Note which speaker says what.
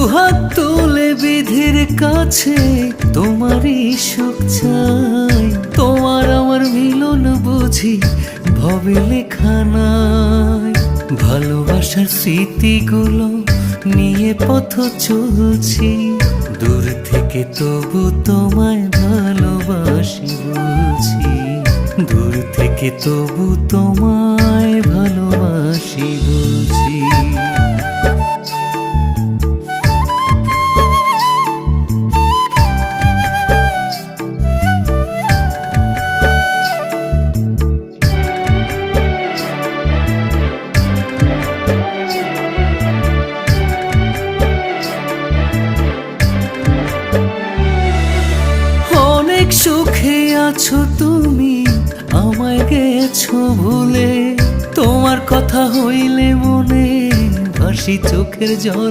Speaker 1: দুহাত তুলে বিধির কাছে তোমারই সুখ চাই। তোমার আমার মিলন বুঝি ভবে লেখা নাই। ভালোবাসার স্মৃতিগুলো নিয়ে পথ চলছি, দূর থেকে তবু তোমায় ভালোবাসি বুঝি। দূর থেকে তবু তোমায় ভালোবাসি বুঝি। অনেক সুখে আছো তুমি, আমায় গেছো ভুলে। তোমার কথা হইলে মনে ভাসি চোখের জল।